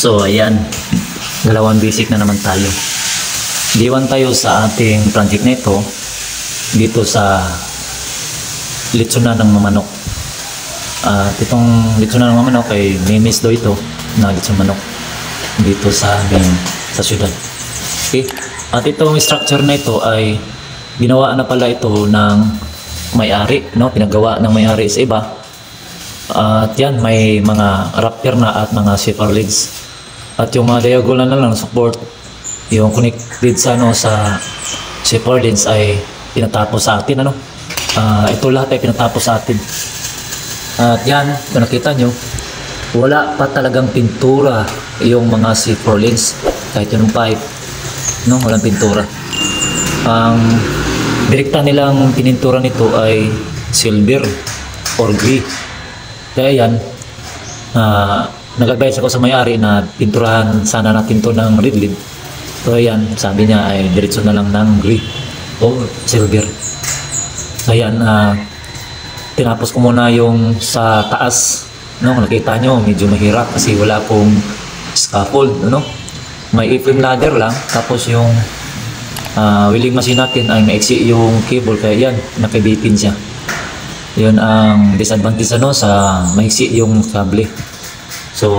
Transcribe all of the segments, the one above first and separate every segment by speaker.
Speaker 1: So ayan, dalawang basic na naman tayo. Diwan tayo sa ating project na ito dito sa litsunan ng mamanok. At itong litsunan ng mamanok ay mimis daw ito na litsun manok dito sa amin sa syudad. Okay? At itong structure na ito ay ginawa na pala ito ng may-ari, no? Pinagawa ng may-ari sa iba. At yan, may mga rapper na at mga zipper leads. At yung mga diagonal na lang support, yung connected sa sa zipper leads ay pinatapos sa atin, ano? Ito lahat ay pinatapos sa atin. At yan, kung nakita nyo, wala pa talagang pintura yung mga zipper leads, kahit yung pipe, no? Walang pintura. Ang direkta nilang pinintura nito ay silver or gray. Kaya yan, nag-advise ako sa may-ari na pinturahan sana natin to ng red lead. So yan, sabi niya ay diretso na lang ng gray o silver. Ayan, tinapos ko muna yung sa taas, no? Nakita nyo, medyo mahirap kasi wala akong scaffold, no? May A-frame ladder lang, tapos yung welding machine natin ay maiksi yung cable, kaya yan, nakabipin siya. Yun ang disadvantage sa maiksi yung kable. So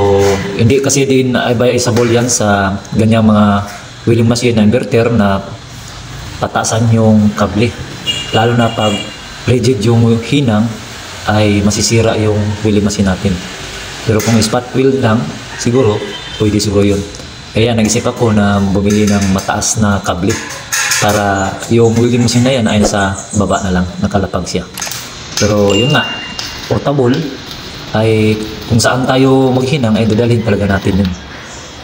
Speaker 1: hindi kasi din advisable yan sa ganyang mga welding machine na inverter na pataasan yung kable, lalo na pag rigid yung hinang ay masisira yung welding machine natin. Pero kung spot weld lang, siguro pwede siguro yun. Kaya nag-isip ako na bumili ng mataas na kable para yung welding machine na yan ay nasa baba na lang, nakalapag siya. Pero yun nga, portable ay kung saan tayo maghinang ay dadalhin talaga natin yun.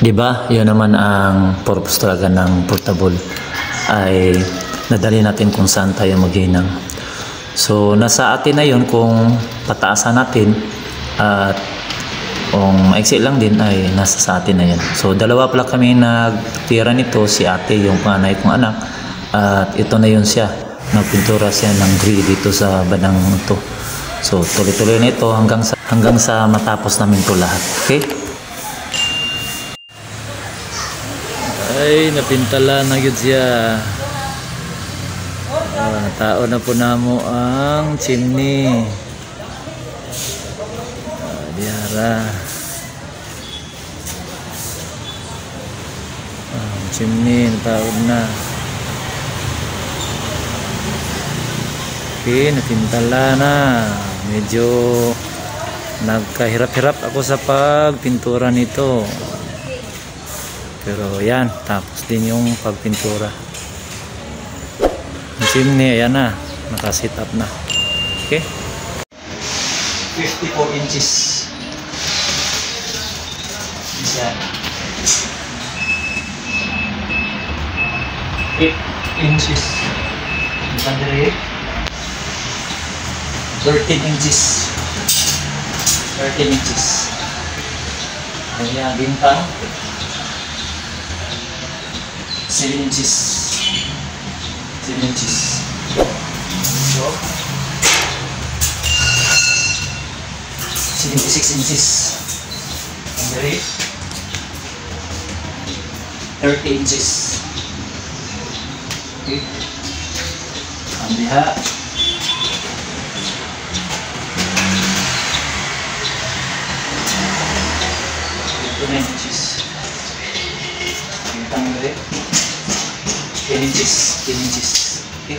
Speaker 1: Diba? Yun naman ang purpose talaga ng portable, ay dadalhin natin kung saan tayo maghinang. So nasa atin na yun kung pataasan natin, at kung maiksi lang din ay nasa sa atin na yan. So dalawa pala kami nagtira nito, si ate yung panay kong anak, at ito na yun siya. Nagpintura siya ng gray dito sa bandang ito. So tuloy-tuloy na ito hanggang sa matapos namin ito lahat. Okay? Ay, napintala na yun siya. Tao na po na mo ang chimney. Diara. Ang chimney, tao na. Okay, napintala na. Medyo nagkahirap-hirap ako sa pagpintura nito. Pero yan, tapos din yung pagpintura. Ang chimney, ayan na. Nakasit up na. Okay? 54 inches. Yan. 8 inches. Ang 13 inches. 13 inches. Ayan, bintang. 7 inches. 7 inches. So, 76 inches. Andre, 30 inches. Okay. Ang diha. 9 inches. Bintang ulit. 10 inches. 10 inches. Okay.